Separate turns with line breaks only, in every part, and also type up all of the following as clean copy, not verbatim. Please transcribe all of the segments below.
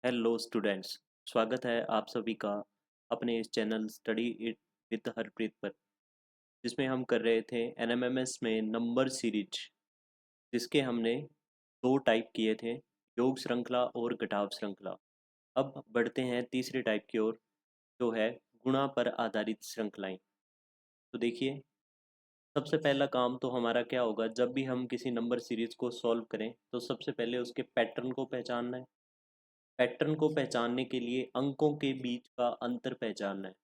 Hello students. स्वागत है आप सभी का अपने इस channel study it with Harpreet पर, जिसमें हम कर रहे थे एनएमएमएस में नंबर सीरीज, जिसके हमने दो टाइप किए थे, योग श्रृंखला और घटाव श्रृंखला। अब बढ़ते हैं तीसरे टाइप की ओर, जो है गुणा पर आधारित श्रृंखलाएं। तो देखिए, सबसे पहला काम तो हमारा क्या होगा, जब भी हम किसी नंबर सीरीज को सॉल्व करें तो सबसे पहले उसके पैटर्न को पहचानना है। पैटर्न को पहचानने के लिए अंकों के बीच का अंतर पहचानना है।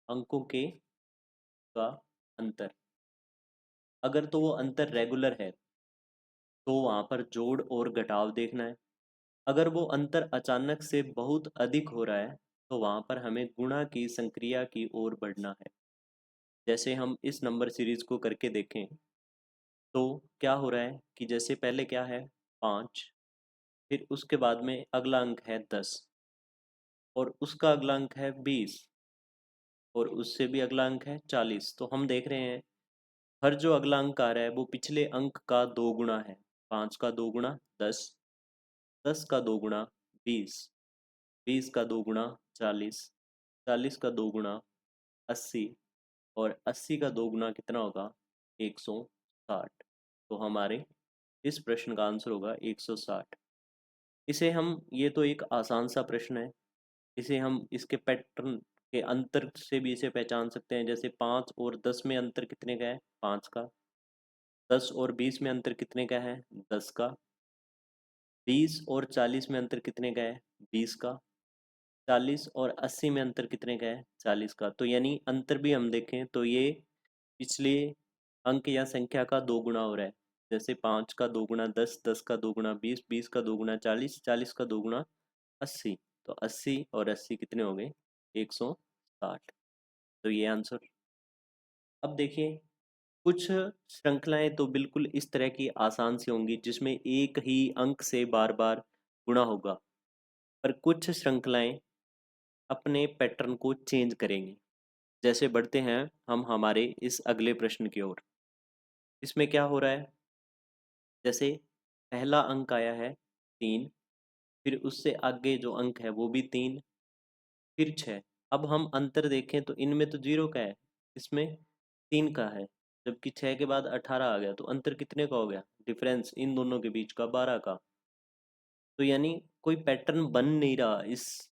अंकों के का अंतर, अगर तो वो अंतर रेगुलर है तो वहां पर जोड़ और घटाव देखना है। अगर वो अंतर अचानक से बहुत अधिक हो रहा है तो वहां पर हमें गुणा की संक्रिया की ओर बढ़ना है। जैसे हम इस नंबर सीरीज को करके देखें तो क्या हो रहा है कि जैसे पहले क्या है, 5, फिर उसके बाद में अगला अंक है 10, और उसका अगला अंक है 20, और उससे भी अगला अंक है 40। तो हम देख रहे हैं हर जो अगला अंक आ रहा है वो पिछले अंक का दो गुना है। 5 का दो गुना 10, 10 का दो गुना 20, 20 का दो गुना 40, 40 का दो गुना 80, और 80 का दो गुना कितना होगा, 160। तो हमारे इस प्रश्न का आंसर होगा 160। इसे हम, ये तो एक आसान सा प्रश्न है, इसे हम इसके पैटर्न के अंतर से भी इसे पहचान सकते हैं। जैसे 5 और 10 में अंतर कितने का है, 5 का। 10 और 20 में अंतर कितने का है, 10 का। 20 और 40 में अंतर कितने का है, 20 का। 40 और 80 में अंतर कितने का है, 40 का। तो यानी अंतर भी हम देखें तो ये पिछले अंक या संख्या का दो गुना हो रहा है। जैसे 5 का दो गुना 10, 10 का दो गुना 20, 20 का दो गुना 40, 40 का दो गुना 80। तो 80 और 80 कितने हो गए, 160। तो ये आंसर। अब देखिए, कुछ श्रृंखलाएं तो बिल्कुल इस तरह की आसान सी होंगी जिसमें एक ही अंक से बार बार गुणा होगा, पर कुछ श्रृंखलाएं अपने पैटर्न को चेंज करेंगी। जैसे बढ़ते हैं हम हमारे इस अगले प्रश्न की ओर। इसमें क्या हो रहा है, जैसे पहला अंक आया है 3, फिर उससे आगे जो अंक है वो भी 3, फिर 6। अब हम अंतर देखें तो इनमें तो 0 का है, इसमें 3 का है, जबकि 6 के बाद 18 आ गया। तो अंतर कितने का हो गया, डिफरेंस इन दोनों के बीच का 12 का। तो यानी कोई पैटर्न बन नहीं रहा, इस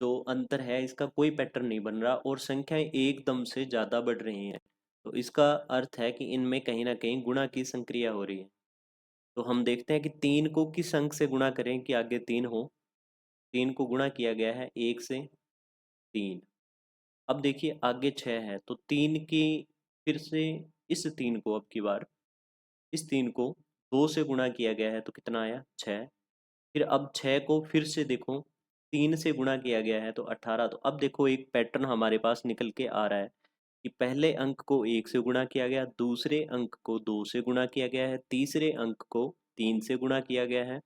जो अंतर है इसका कोई पैटर्न नहीं बन रहा, और संख्याएं एकदम से ज़्यादा बढ़ रही हैं। तो इसका अर्थ है कि इनमें कहीं ना कहीं गुणा की संक्रिया हो रही है। तो हम देखते हैं कि 3 को किस अंक से गुणा करें कि आगे 3 हो। 3 को गुणा किया गया है 1 से, 3। अब देखिए आगे 6 है, तो 3 की फिर से, इस 3 को अब की बार, इस 3 को 2 से गुणा किया गया है तो कितना आया, 6। फिर अब 6 को फिर से देखो, 3 से गुणा किया गया है तो 18। तो अब देखो एक पैटर्न हमारे पास निकल के आ रहा है कि पहले अंक को 1 से गुणा किया गया, दूसरे अंक को 2 से गुणा किया गया है, तीसरे अंक को 3 से गुणा किया गया है,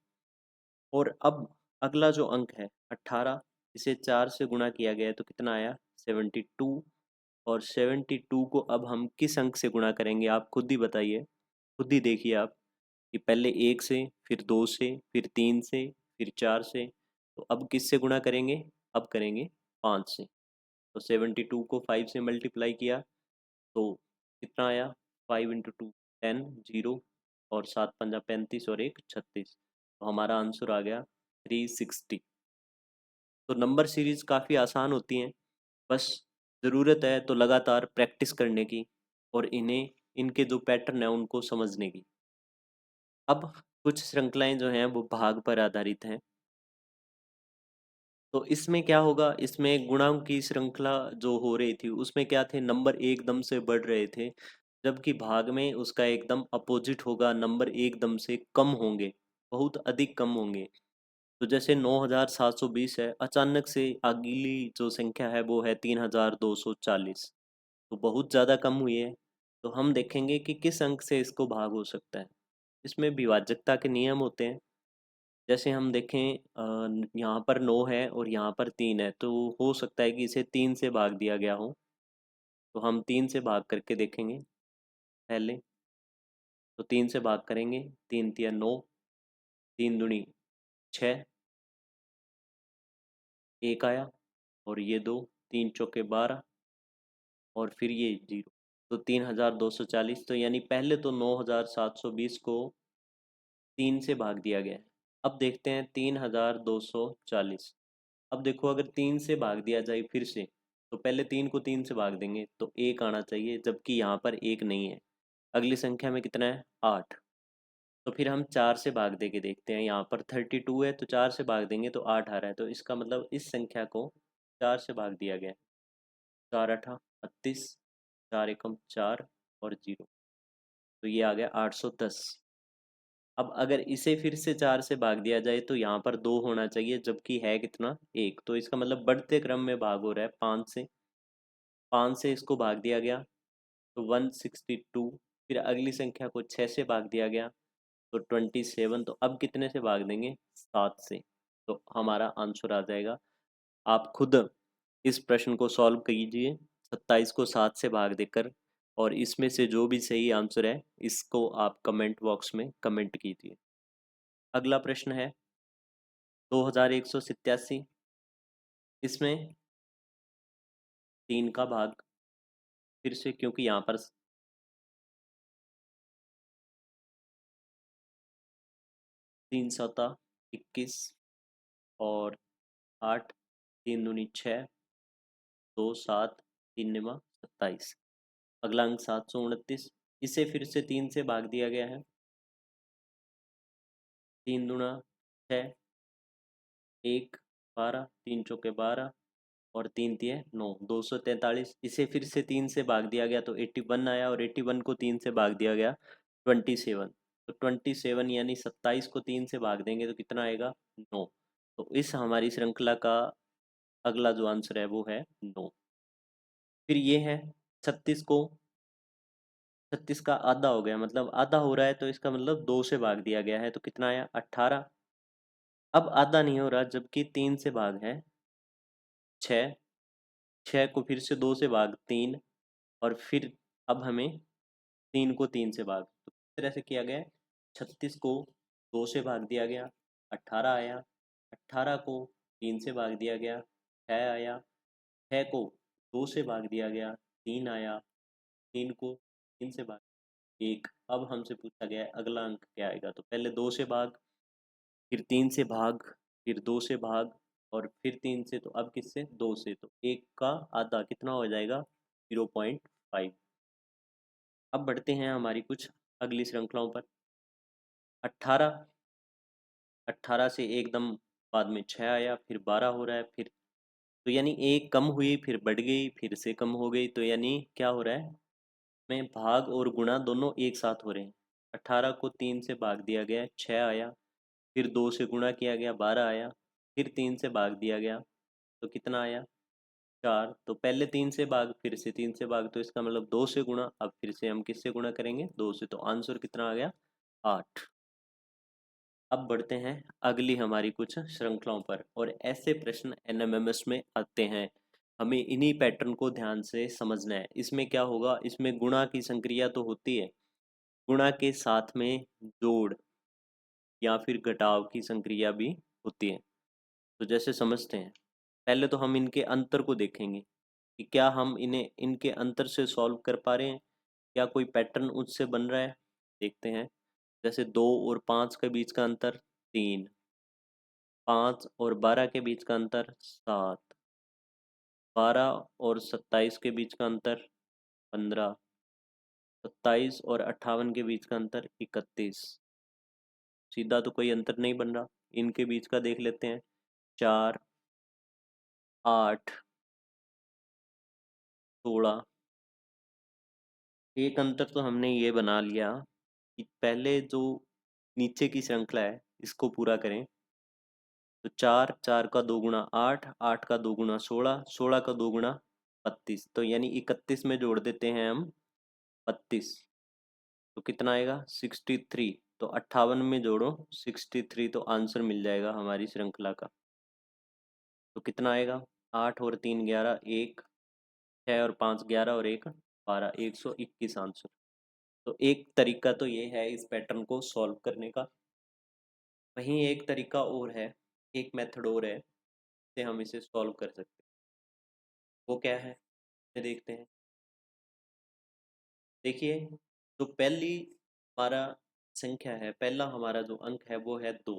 और अब अगला जो अंक है 18, इसे 4 से गुणा किया गया है तो कितना आया, 72। और 72 को अब हम किस अंक से गुणा करेंगे, आप खुद ही बताइए, खुद ही देखिए आप, कि पहले 1 से, फिर 2 से, फिर 3 से, फिर 4 से। तो अब किससे गुणा करेंगे, अब करेंगे 5 से। तो 72 को 5 से मल्टीप्लाई किया तो कितना आया, 5 इंटू टू 10, 0, और 7 पंजा 35, और एक 36। तो हमारा आंसर आ गया 360। तो नंबर सीरीज काफ़ी आसान होती हैं, बस ज़रूरत है तो लगातार प्रैक्टिस करने की, और इन्हें, इनके जो पैटर्न है उनको समझने की। अब कुछ श्रृंखलाएं जो हैं वो भाग पर आधारित हैं। तो इसमें क्या होगा, इसमें गुणांक की श्रृंखला जो हो रही थी उसमें क्या थे, नंबर एकदम से बढ़ रहे थे, जबकि भाग में उसका एकदम अपोजिट होगा, नंबर एकदम से कम होंगे, बहुत अधिक कम होंगे। तो जैसे 9720 है, अचानक से अगली जो संख्या है वो है 3240, तो बहुत ज़्यादा कम हुई है। तो हम देखेंगे कि किस अंक से इसको भाग हो सकता है। इसमें विभाजकता के नियम होते हैं। जैसे हम देखें, यहाँ पर 9 है और यहाँ पर 3 है, तो हो सकता है कि इसे 3 से भाग दिया गया हो। तो हम 3 से भाग करके देखेंगे पहले। तो 3 से भाग करेंगे, 3 तिया 9, 3 दूनी 6, एक आया, और ये 2, 3 चौके 12, और फिर ये 0। तो 3240, तो यानी पहले तो 9720 को 3 से भाग दिया गया है। अब देखते हैं 3240। अब देखो, अगर 3 से भाग दिया जाए फिर से, तो पहले 3 को 3 से भाग देंगे तो 1 आना चाहिए, जबकि यहाँ पर 1 नहीं है। अगली संख्या में कितना है? 8। तो फिर हम 4 से भाग दे के देखते हैं, यहाँ पर 32 है तो 4 से भाग देंगे तो 8 आ रहा है, तो इसका मतलब इस संख्या को 4 से भाग दिया गया है। 4 अठा 32, 4 एकम 4, और 0, तो ये आ गया 810। अब अगर इसे फिर से 4 से भाग दिया जाए तो यहाँ पर 2 होना चाहिए, जबकि है कितना? 1। तो इसका मतलब बढ़ते क्रम में भाग हो रहा है 5 से। 5 से इसको भाग दिया गया तो 162। फिर अगली संख्या को 6 से भाग दिया गया तो 27। तो अब कितने से भाग देंगे? 7 से। तो हमारा आंसर आ जाएगा। आप खुद इस प्रश्न को सॉल्व कीजिए 27 को 7 से भाग देकर, और इसमें से जो भी सही आंसर है इसको आप कमेंट बॉक्स में कमेंट कीजिए। अगला प्रश्न है 2187। इसमें 3 का भाग फिर से, क्योंकि यहाँ पर 3 सौता 21, और 8, 3 दूनी 6, 2 7, 3 निमा 27। अगला अंक 729। इसे फिर से 3 से भाग दिया गया है। 3 दूना 6, 1 12, 3 चौके 12, और 3 तिये 9, 243। इसे फिर से 3 से भाग दिया गया तो 81 आया, और 81 को 3 से भाग दिया गया 27। तो 27 यानी 27 को 3 से भाग देंगे तो कितना आएगा? 9। तो इस हमारी श्रृंखला का अगला जो आंसर है वो है 9। फिर ये है 36 को, 36 का आधा हो गया, मतलब आधा हो रहा है तो इसका मतलब 2 से भाग दिया गया है, तो कितना आया? 18। अब आधा नहीं हो रहा, जबकि 3 से भाग है 6। 6 को फिर से 2 से भाग 3, और फिर अब हमें 3 को 3 से भाग, तो किस तरह से किया गया है? 36 को 2 से भाग दिया गया, 18 आया। 18 को 3 से भाग दिया गया, 6 आया। 6 को 2 से भाग दिया गया, 3 आया। 3 को 3 से भाग 1। अब हमसे पूछा गया है अगला अंक क्या आएगा, तो पहले 2 से भाग, फिर 3 से भाग, फिर 2 से भाग, और फिर 3 से, तो अब किससे? 2 से। तो 1 का आधा कितना हो जाएगा? 0.5। अब बढ़ते हैं हमारी कुछ अगली श्रृंखलाओं पर। 18, 18 से एकदम बाद में 6 आया, फिर 12 हो रहा है, फिर तो यानी एक कम हुई, फिर बढ़ गई, फिर से कम हो गई, तो यानी क्या हो रहा है? में भाग और गुणा दोनों एक साथ हो रहे हैं। 18 को 3 से भाग दिया गया, 6 आया। फिर 2 से गुणा किया गया, 12 आया। फिर 3 से भाग दिया गया तो कितना आया? 4। तो पहले 3 से भाग, फिर से 3 से भाग, तो इसका मतलब 2 से गुणा। अब फिर से हम किससे गुणा करेंगे? 2 से। तो आंसर कितना आ गया? 8। अब बढ़ते हैं अगली हमारी कुछ श्रृंखलाओं पर, और ऐसे प्रश्न एनएमएमएस में आते हैं। हमें इन्हीं पैटर्न को ध्यान से समझना है। इसमें क्या होगा? इसमें गुणा की संक्रिया तो होती है, गुणा के साथ में जोड़ या फिर घटाव की संक्रिया भी होती है। तो जैसे समझते हैं, पहले तो हम इनके अंतर को देखेंगे कि क्या हम इन्हें इनके अंतर से सॉल्व कर पा रहे हैं, क्या कोई पैटर्न उससे बन रहा है। देखते हैं। जैसे 2 और 5 के बीच का अंतर 3, 5 और 12 के बीच का अंतर 7, 12 और 27 के बीच का अंतर 15, 27 और 58 के बीच का अंतर 31। सीधा तो कोई अंतर नहीं बन रहा। इनके बीच का देख लेते हैं। 4, 8, 16। एक अंतर तो हमने ये बना लिया कि पहले जो नीचे की श्रृंखला है इसको पूरा करें। तो 4, 4 का 2 गुणा 8, 8 का 2 गुणा 16, 16 का 2 गुणा 32, तो यानी 31 में जोड़ देते हैं हम 32। तो कितना आएगा? 63। तो 58 में जोड़ो 63, तो आंसर मिल जाएगा हमारी श्रृंखला का। तो कितना आएगा? 8 और 3 11, 1, 6 और 5 11, और 1 12, 121 आंसर। तो एक तरीका तो ये है इस पैटर्न को सॉल्व करने का। वहीं एक तरीका और है, एक मेथड और है से हम इसे सॉल्व कर सकते हैं। वो क्या है, देखते हैं। देखिए, तो पहली हमारा संख्या है, पहला हमारा जो अंक है वो है 2,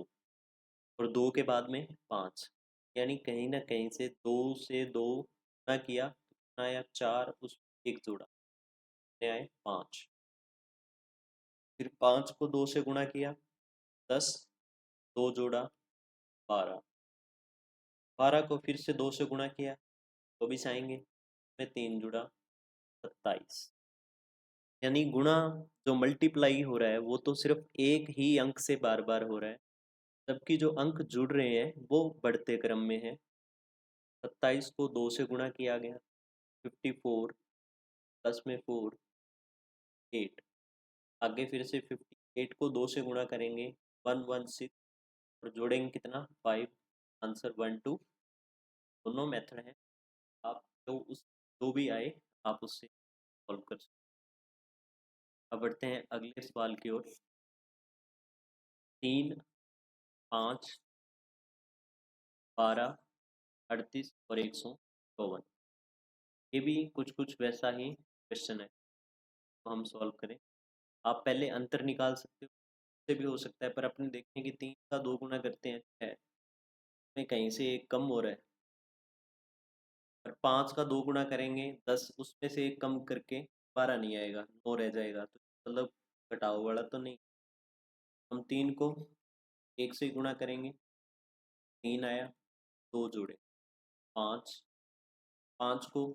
और 2 के बाद में 5, यानी कहीं ना कहीं से 2 से 2 गुणा किया, कितना आया 4, उस एक जोड़ा, कितने आए 5। फिर 5 को 2 से गुणा किया 10, 2 जोड़ा 12, 12 को फिर से 2 से गुणा किया तो भी आएंगे, में 3 जुड़ा 27। यानी गुणा, जो मल्टीप्लाई हो रहा है वो तो सिर्फ एक ही अंक से बार बार हो रहा है, जबकि जो अंक जुड़ रहे हैं वो बढ़ते क्रम में है। 27 को 2 से गुणा किया गया 54, प्लस में 4 8, आगे फिर से 58 को 2 से गुणा करेंगे 116, और जोड़ेंगे कितना 5, आंसर 12। दोनों मेथड हैं, आप जो भी आए आप उससे सॉल्व कर सकते हैं। अब बढ़ते हैं अगले सवाल की ओर। 3, 5, 12, 38 और 154, ये भी कुछ कुछ वैसा ही क्वेश्चन है, तो हम सॉल्व करें। आप पहले अंतर निकाल सकते हो, उससे भी हो सकता है, पर अपने देखने की 3 का 2 गुना करते हैं 6 में, कहीं से एक कम हो रहा है, और 5 का 2 गुना करेंगे 10, उसमें से एक कम करके 12 नहीं आएगा, 9 रह जाएगा, तो मतलब घटाव वाला तो नहीं। हम 3 को 1 से गुणा करेंगे, 3 आया, 2 जोड़े 5, 5 को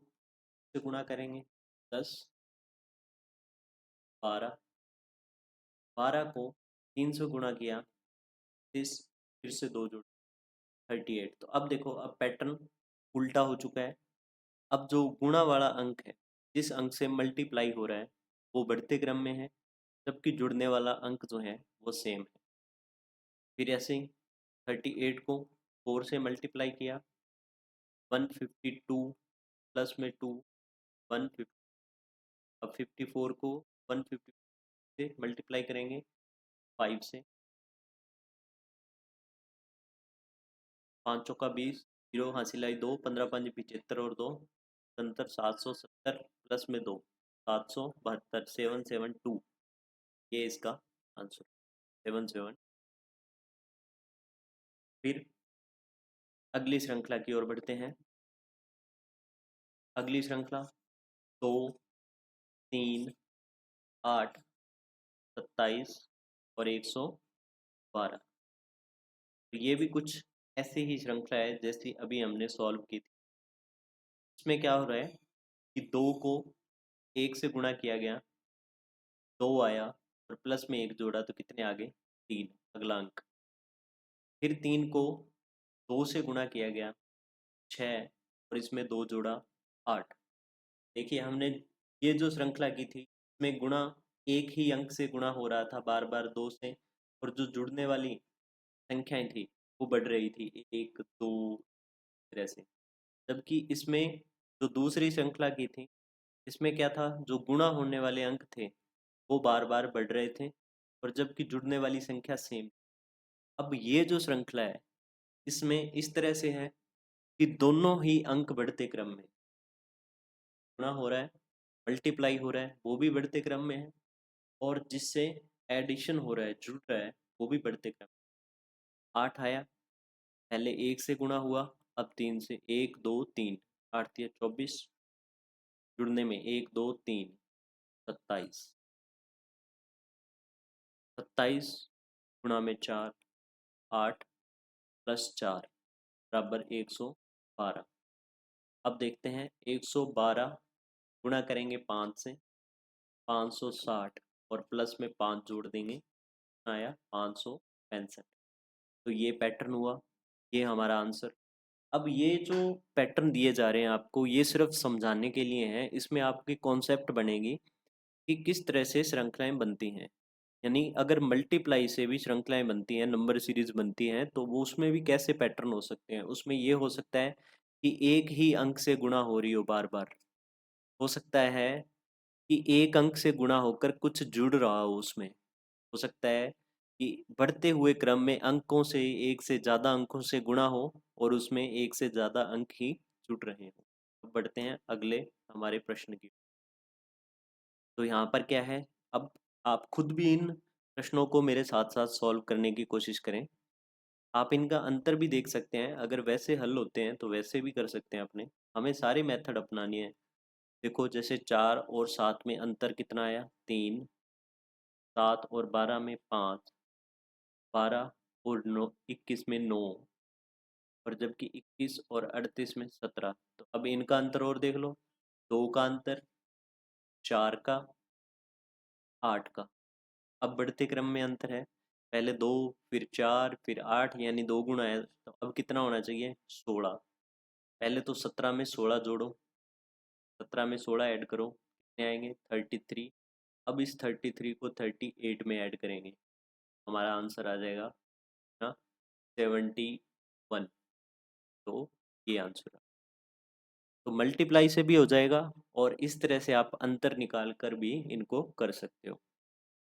से गुणा करेंगे 10, 12, 12 को 3 से गुणा किया 30, फिर से 2 जोड़े 38। तो अब देखो, अब पैटर्न उल्टा हो चुका है। अब जो गुणा वाला अंक है, जिस अंक से मल्टीप्लाई हो रहा है वो बढ़ते क्रम में है, जबकि जुड़ने वाला अंक जो है वो सेम है। फिर ऐसे ही 38 को 4 से मल्टीप्लाई किया 152, प्लस में 2 150। अब 54 को 150 से मल्टीप्लाई करेंगे 5 से, 5 चौका 20, जीरो हासिल आई 2, 15 5 75 और 2 सत्तर, 770 प्लस में 2 772, 772, ये इसका आंसर 77। फिर अगली श्रृंखला की ओर बढ़ते हैं। अगली श्रृंखला 2, 3, 8, 27 और 112, तो ये भी कुछ ऐसी ही श्रृंखला है जैसी अभी हमने सॉल्व की थी। इसमें क्या हो रहा है कि 2 को 1 से गुणा किया गया, 2 आया, और प्लस में 1 जोड़ा तो कितने आ गए 3, अगला अंक। फिर 3 को 2 से गुणा किया गया 6, और इसमें 2 जोड़ा 8। देखिए, हमने ये जो श्रृंखला की थी इसमें गुणा एक ही अंक से गुणा हो रहा था बार बार 2 से, और जो जुड़ने वाली संख्याएं थी वो बढ़ रही थी 1 2 तरह से। जबकि इसमें जो दूसरी श्रृंखला की थी, इसमें क्या था, जो गुणा होने वाले अंक थे वो बार बार बढ़ रहे थे, और जबकि जुड़ने वाली संख्या सेम। अब ये जो श्रृंखला है इसमें इस तरह से है कि दोनों ही अंक बढ़ते क्रम में, गुणा हो रहा है, मल्टीप्लाई हो रहा है वो भी बढ़ते क्रम में है, और जिससे एडिशन हो रहा है, जुड़ रहा है, वो भी बढ़ते क्रम में। 8 आया, पहले 1 से गुणा हुआ, अब 3 से, 1 2 3, 8 3 24, जुड़ने में 1 2 3, 27, 27 गुणा में 4, 8 प्लस 4 बराबर 112। अब देखते हैं 112 गुणा करेंगे 5 से, 560, और प्लस में 5 जोड़ देंगे, आया 565। तो ये पैटर्न हुआ, ये हमारा आंसर। अब ये जो पैटर्न दिए जा रहे हैं आपको, ये सिर्फ समझाने के लिए हैं, इसमें आपकी कॉन्सेप्ट बनेगी कि किस तरह से श्रृंखलाएं बनती हैं। यानी अगर मल्टीप्लाई से भी श्रृंखलाएं बनती हैं, नंबर सीरीज बनती हैं, तो वो उसमें भी कैसे पैटर्न हो सकते हैं। उसमें ये हो सकता है कि एक ही अंक से गुणा हो रही हो बार बार, हो सकता है कि एक अंक से गुणा होकर कुछ जुड़ रहा हो उसमें, हो सकता है कि बढ़ते हुए क्रम में अंकों से एक से ज़्यादा अंकों से गुणा हो और उसमें एक से ज़्यादा अंक ही जुड़ रहे हों। अब बढ़ते हैं अगले हमारे प्रश्न की। तो यहाँ पर क्या है, अब आप खुद भी इन प्रश्नों को मेरे साथ साथ सॉल्व करने की कोशिश करें। आप इनका अंतर भी देख सकते हैं, अगर वैसे हल होते हैं तो वैसे भी कर सकते हैं अपने। हमें सारे मेथड अपनानी है। देखो जैसे 4 और 7 में अंतर कितना आया, 3। 7 और 12 में 5। 12 और 9 21 में 9। और जबकि 21 और 38 में 17। तो अब इनका अंतर और देख लो, 2 का अंतर, 4 का, 8 का। अब बढ़ते क्रम में अंतर है, पहले 2 फिर 4 फिर 8, यानी 2 गुना है। तो अब कितना होना चाहिए, 16। पहले तो 17 में 16 जोड़ो, 17 में 16 ऐड करो, कितने आएंगे, 33। अब इस 33 को 38 में ऐड करेंगे, हमारा आंसर आ जाएगा ना 71। तो ये आंसर है। तो मल्टीप्लाई से भी हो जाएगा और इस तरह से आप अंतर निकाल कर भी इनको कर सकते हो।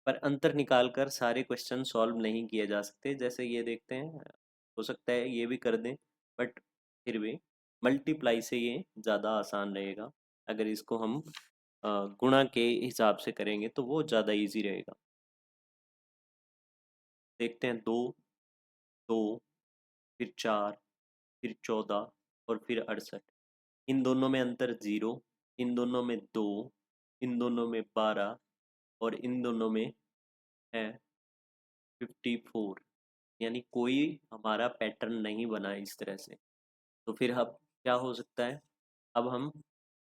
पर अंतर निकाल कर सारे क्वेश्चन सॉल्व नहीं किए जा सकते, जैसे ये देखते हैं, हो सकता है ये भी कर दें, बट फिर भी मल्टीप्लाई से ये ज़्यादा आसान रहेगा। अगर इसको हम गुणा के हिसाब से करेंगे तो वो ज़्यादा इजी रहेगा। देखते हैं, 2, 2, फिर 4, फिर 14 और फिर 68। इन दोनों में अंतर 0, इन दोनों में 2, इन दोनों में 12 और इन दोनों में है 54। यानी कोई हमारा पैटर्न नहीं बना इस तरह से। तो फिर अब क्या हो सकता है, अब हम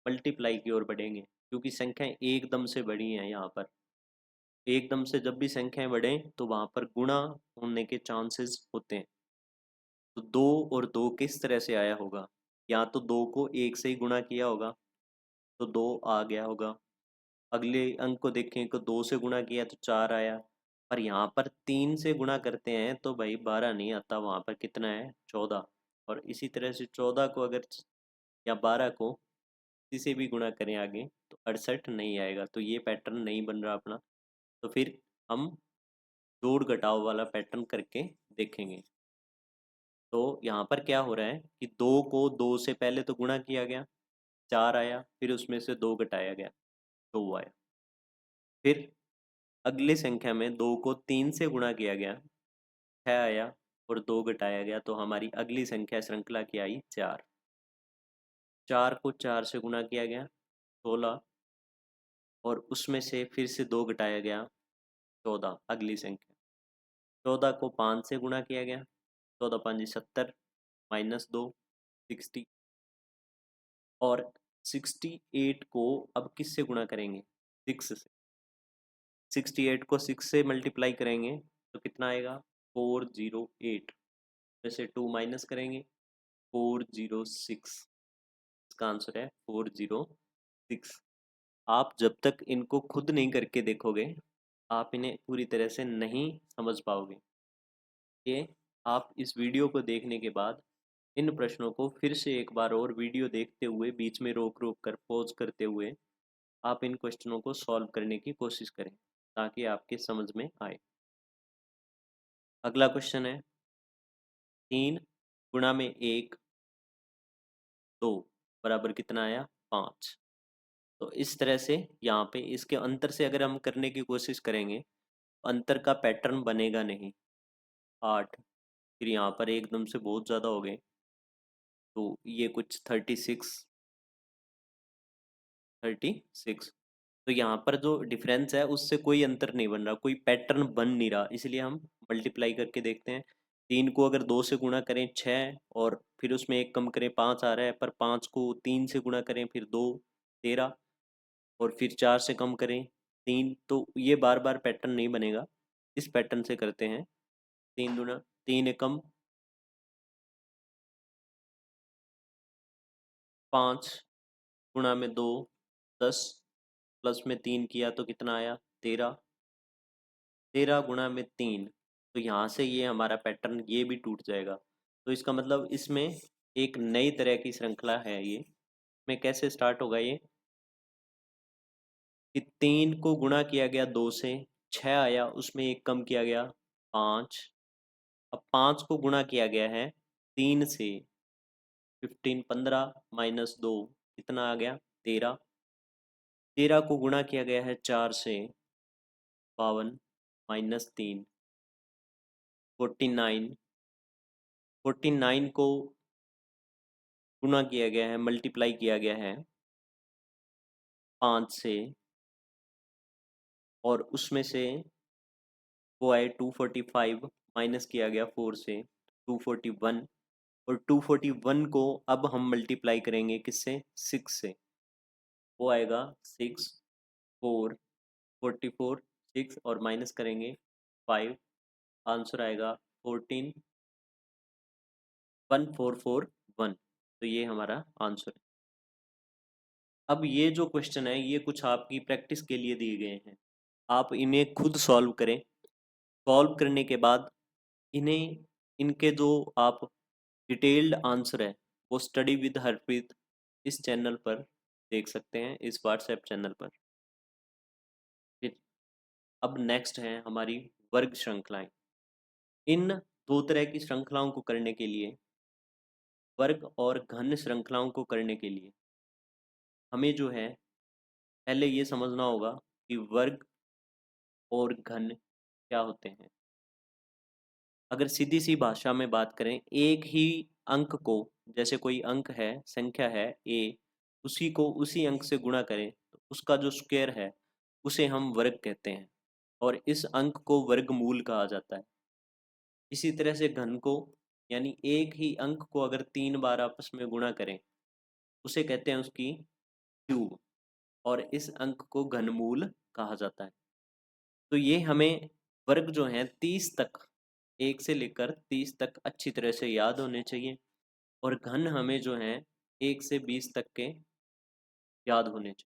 मल्टीप्लाई की ओर बढ़ेंगे, क्योंकि संख्याएं एकदम से बढ़ी हैं यहाँ पर। एकदम से जब भी संख्याएं बढ़ें तो वहाँ पर गुणा होने के चांसेस होते हैं। तो 2 और 2 किस तरह से आया होगा, या तो 2 को 1 से ही गुणा किया होगा तो 2 आ गया होगा। अगले अंक को देखें तो 2 से गुणा किया तो 4 आया। पर यहाँ पर 3 से गुणा करते हैं तो भाई 12 नहीं आता, वहाँ पर कितना है, 14। और इसी तरह से 14 को अगर या 12 को किसी से भी गुणा करें आगे तो 68 नहीं आएगा। तो ये पैटर्न नहीं बन रहा अपना। तो फिर हम जोड़ घटाव वाला पैटर्न करके देखेंगे। तो यहाँ पर क्या हो रहा है कि 2 को 2 से पहले तो गुणा किया गया, 4 आया, फिर उसमें से 2 घटाया गया, 2 आया। फिर अगली संख्या में 2 को 3 से गुणा किया गया, 6 आया, और 2 घटाया गया, तो हमारी अगली संख्या श्रृंखला की आई 4। 4 को 4 से गुणा किया गया, 16, और उसमें से फिर से 2 घटाया गया, 14 अगली संख्या। 14 को 5 से गुणा किया गया, 14 5 70, -2 60। और 68 को अब किससे गुणा करेंगे, 6 से। 68 को 6 से मल्टीप्लाई करेंगे तो कितना आएगा, 408। वैसे 2 माइनस करेंगे, 406। इसका आंसर है 406। आप जब तक इनको खुद नहीं करके देखोगे आप इन्हें पूरी तरह से नहीं समझ पाओगे। ये आप इस वीडियो को देखने के बाद इन प्रश्नों को फिर से एक बार और वीडियो देखते हुए बीच में रोक रोक कर पॉज करते हुए आप इन क्वेश्चनों को सॉल्व करने की कोशिश करें, ताकि आपके समझ में आए। अगला क्वेश्चन है, 3 गुणा में 1 2 बराबर कितना आया, 5। तो इस तरह से यहाँ पे इसके अंतर से अगर हम करने की कोशिश करेंगे, अंतर का पैटर्न बनेगा नहीं। 8, फिर यहाँ पर एकदम से बहुत ज़्यादा हो गए, तो ये कुछ 36। तो यहाँ पर जो डिफरेंस है उससे कोई अंतर नहीं बन रहा, कोई पैटर्न बन नहीं रहा, इसलिए हम मल्टीप्लाई करके देखते हैं। 3 को अगर 2 से गुणा करें 6, और फिर उसमें एक कम करें 5 आ रहा है, पर 5 को 3 से गुणा करें फिर 2 13, और फिर 4 से कम करें 3, तो ये बार बार पैटर्न नहीं बनेगा। इस पैटर्न से करते हैं, 3 गुना 3 एकम 5, गुणा में 2 10, प्लस में 3 किया तो कितना आया, 13। 13 गुणा में 3, तो यहाँ से ये हमारा पैटर्न ये भी टूट जाएगा। तो इसका मतलब इसमें एक नई तरह की श्रृंखला है। ये में कैसे स्टार्ट होगा ये, कि 3 को गुणा किया गया 2 से, 6 आया, उसमें एक कम किया गया 5। अब 5 को गुणा किया गया है 3 से, 15, 15 माइनस 2 कितना आ गया 13। 13 को गुणा किया गया है 4 से, 52 माइनस 3 49। 49 को गुणा किया गया है, मल्टीप्लाई किया गया है 5 से, और उसमें से वो आए 245 माइनस किया गया 4 से 241। और 241 को अब हम मल्टीप्लाई करेंगे किससे 6 से, वो आएगा 6 4 44 6 और माइनस करेंगे 5, आंसर आएगा 14 1441। तो ये हमारा आंसर है। अब ये जो क्वेश्चन है ये कुछ आपकी प्रैक्टिस के लिए दिए गए हैं, आप इन्हें खुद सॉल्व करें। सॉल्व करने के बाद इन्हें, इनके जो आप डिटेल्ड आंसर है वो स्टडी विद हरप्रीत इस चैनल पर देख सकते हैं, इस व्हाट्सएप चैनल पर। फिर अब नेक्स्ट है हमारी वर्ग श्रृंखलाएं। इन दो तरह की श्रृंखलाओं को करने के लिए, वर्ग और घन श्रृंखलाओं को करने के लिए हमें जो है पहले ये समझना होगा कि वर्ग और घन क्या होते हैं। अगर सीधी सी भाषा में बात करें, एक ही अंक को, जैसे कोई अंक है, संख्या है a, उसी को उसी अंक से गुणा करें तो उसका जो स्क्वायर है उसे हम वर्ग कहते हैं, और इस अंक को वर्गमूल कहा जाता है। इसी तरह से घन को, यानी एक ही अंक को अगर 3 बार आपस में गुणा करें उसे कहते हैं उसकी क्यूब, और इस अंक को घनमूल कहा जाता है। तो ये हमें वर्ग जो हैं 30 तक, 1 से लेकर 30 तक अच्छी तरह से याद होने चाहिए, और घन हमें जो हैं 1 से 20 तक के याद होने चाहिए।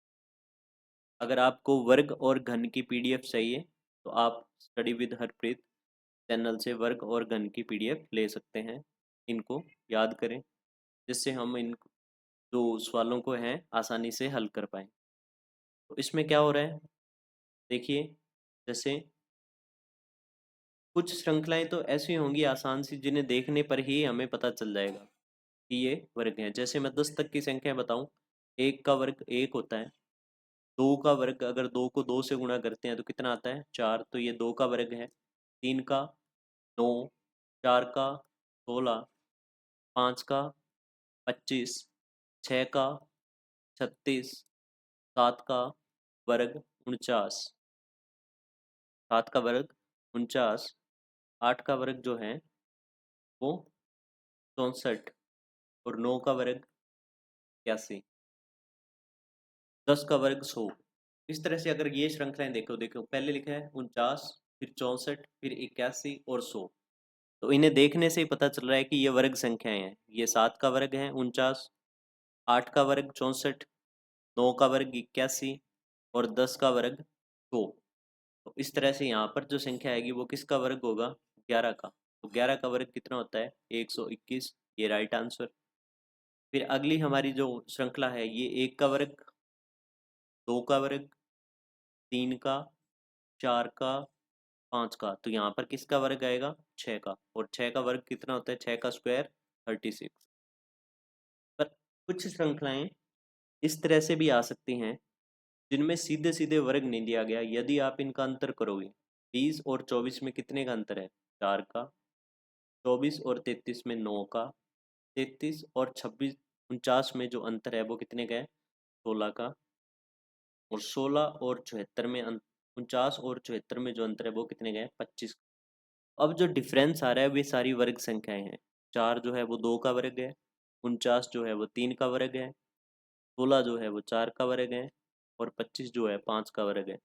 अगर आपको वर्ग और घन की पीडीएफ चाहिए तो आप स्टडी विद हरप्रीत चैनल से वर्ग और घन की पीडीएफ ले सकते हैं। इनको याद करें जिससे हम इन जो सवालों को हैं आसानी से हल कर पाएँ। तो इसमें क्या हो रहा है देखिए, जैसे कुछ श्रृंखलाएं तो ऐसी होंगी आसान सी जिन्हें देखने पर ही हमें पता चल जाएगा कि ये वर्ग हैं। जैसे मैं 10 तक की संख्या बताऊं, 1 का वर्ग 1 होता है, 2 का वर्ग अगर 2 को 2 से गुणा करते हैं तो कितना आता है 4, तो ये 2 का वर्ग है। 3 का 9, 4 का 16, 5 का 25, 6 का 36, 7 का वर्ग 49, 7 का वर्ग 49, 8 का वर्ग जो है वो 64, और 9 का वर्ग 81, 10 का वर्ग 100। इस तरह से अगर ये श्रृंखलाएं देखो देखो पहले लिखा है 49, फिर 64, फिर 81 और 100, तो इन्हें देखने से ही पता चल रहा है कि ये वर्ग संख्याएं हैं। ये 7 का वर्ग है 49, 8 का वर्ग 64, 9 का वर्ग 81 और 10 का वर्ग 100। तो इस तरह से यहाँ पर जो संख्या आएगी वो किसका वर्ग होगा 11 का। तो 11 का वर्ग कितना होता है 121, ये राइट आंसर। फिर अगली हमारी जो श्रृंखला है ये 1 का वर्ग, 2 का वर्ग, 3 का, 4 का, 5 का, तो यहाँ पर किसका वर्ग आएगा 6 का, और 6 का वर्ग कितना होता है 6 का स्क्वायर 36। पर कुछ श्रृंखलाएं इस तरह से भी आ सकती हैं जिनमें सीधे सीधे वर्ग नहीं दिया गया। यदि आप इनका अंतर करोगे, 20 और 24 में कितने का अंतर है 4 का, 24 और 33 में 9 का, 33 और 26 49 में जो अंतर है वो कितने का है 16 का, और 16 और 74 में 49 और 74 में जो अंतर है वो कितने का है 25। अब जो डिफरेंस आ रहा है वे सारी वर्ग संख्याएं हैं। 4 जो है वो 2 का वर्ग है, 49 जो है वो 3 का वर्ग है, 16 जो है वो 4 का वर्ग है, और 25 जो है 5 का वर्ग है।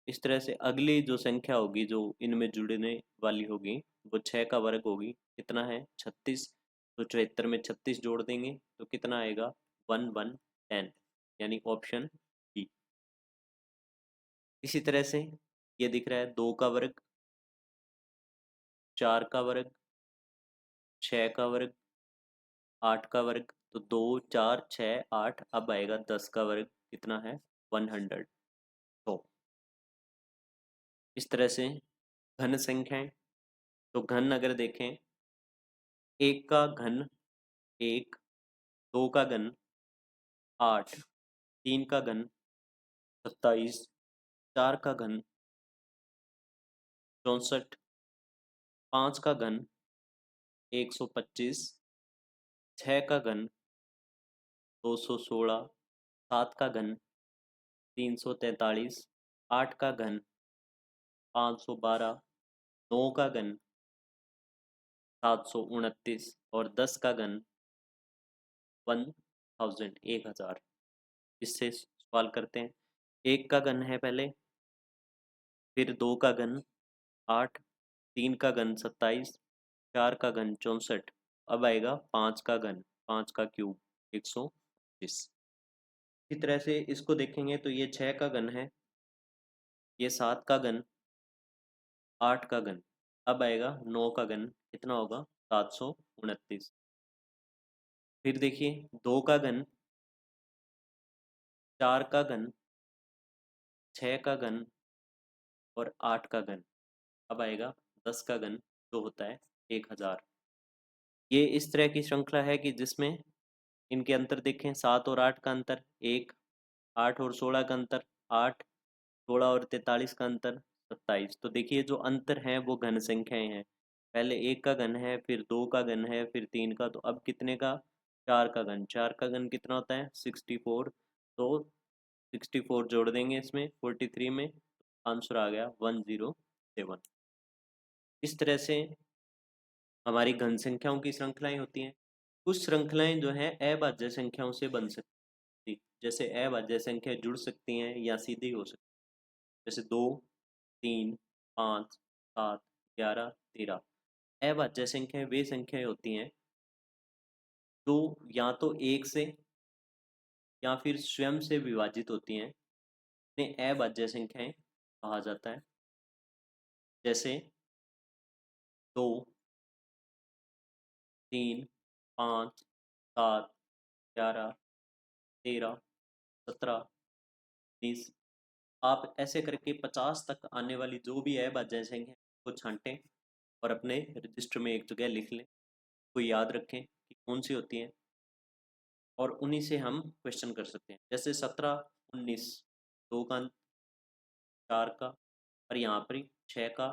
इस तरह से अगली जो संख्या होगी जो इनमें जुड़ने वाली होगी वो 6 का वर्ग होगी, कितना है 36। तो 74 में 36 जोड़ देंगे तो कितना आएगा 1110, यानी ऑप्शन डी। इसी तरह से ये दिख रहा है 2 का वर्ग, 4 का वर्ग, 6 का वर्ग, 8 का वर्ग, तो 2 4 6 8, अब आएगा 10 का वर्ग कितना है 100। तो इस तरह से घन संख्याएं तो घन अगर देखें, 1 का घन 1, 2 का घन 8, 3 का घन 27, 4 का घन 64, 5 का घन 125, 6 का घन 216, 7 का घन 343, 8 का घन 512, 9 का घन 729 और 10 का घन 1000 1000। इससे सवाल करते हैं। 1 का घन है पहले, फिर 2 का घन 8, 3 का घन 27, 4 का घन 64, अब आएगा 5 का घन, 5 का क्यूब 125। इसी तरह से इसको देखेंगे तो ये 6 का घन है, ये 7 का घन, 8 का घन, अब आएगा 9 का घन, कितना होगा 729। फिर देखिए 2 का घन, 4 का घन, 6 का घन और 8 का घन, अब आएगा 10 का घन जो होता है 1000। ये इस तरह की श्रृंखला है कि जिसमें इनके अंतर देखें, 7 और 8 का अंतर 1, 8 और 16 का अंतर 8, 16 और 43 का अंतर 27। तो देखिए जो अंतर हैं वो घन संख्याएं हैं। पहले 1 का घन है, फिर 2 का घन है, फिर 3 का, तो अब कितने का 4 का घन। 4 का घन कितना होता है 64, तो 64 जोड़ देंगे इसमें 43 में, आंसर आ गया 107। इस तरह से हमारी घन संख्याओं की श्रृंखलाएं होती हैं। कुछ श्रृंखलाएं जो हैं अभाज्य संख्याओं से बन सकती, जैसे अभाज्य संख्या जुड़ सकती हैं या सीधी हो सकती है, जैसे 2, 3, 5, 7, 11, 13। अभाज्य संख्याएं वे संख्याएं होती हैं जो या तो एक से या फिर स्वयं से विभाजित होती हैं, इन्हें अभाज्य संख्याएं कहा जाता है। जैसे 2, 3, 5, 7, 11, 13, 17, 20। आप ऐसे करके 50 तक आने वाली जो भी अभाज्य संख्या को छांटें और अपने रजिस्टर में एक जगह लिख लें, को याद रखें कि कौन सी होती हैं, और उन्हीं से हम क्वेश्चन कर सकते हैं। जैसे 17, 19, 2 का, 4 का, और यहाँ पर 6 का,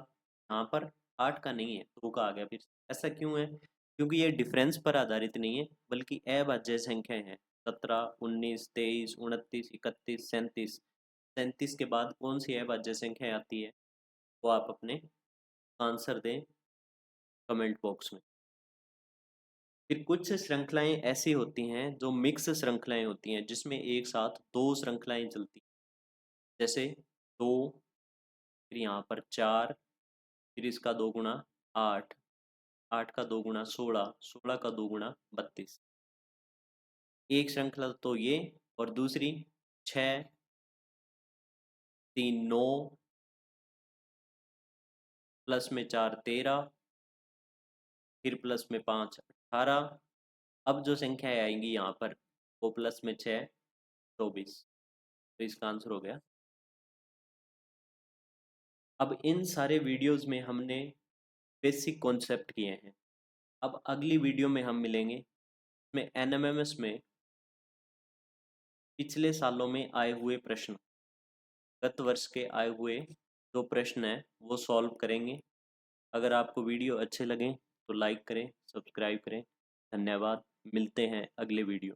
यहाँ पर 8 का नहीं है, 2 का आ गया। फिर ऐसा क्यों है? क्योंकि ये डिफरेंस पर आधारित नहीं है बल्कि अभाज्य संख्याएं हैं। 17, 19, 23, 29, 31, 37। 37 के बाद कौन सी अभाज्य संख्या आती है वो आप अपने आंसर दें कमेंट बॉक्स में। फिर कुछ श्रृंखलाएं ऐसी होती हैं जो मिक्स श्रृंखलाएं होती हैं, जिसमें एक साथ दो श्रृंखलाएं चलती हैं। जैसे 2, फिर यहाँ पर 4, फिर इसका 2 गुना 8, 8 का 2 गुना 16, 16 का 2 गुना 32। एक श्रृंखला तो ये, और दूसरी 6, 3, 9, प्लस में 4, 13, फिर प्लस में 5, 18। अब जो संख्याएं आएंगी यहाँ पर वो प्लस में 6, 24। तो इसका आंसर हो गया। अब इन सारे वीडियोस में हमने बेसिक कॉन्सेप्ट किए हैं। अब अगली वीडियो में हम मिलेंगे, इसमें एनएमएमएस में पिछले सालों में आए हुए प्रश्न, गत वर्ष के आए हुए जो प्रश्न हैं वो सॉल्व करेंगे। अगर आपको वीडियो अच्छे लगें तो लाइक करें, सब्सक्राइब करें। धन्यवाद, मिलते हैं अगले वीडियो।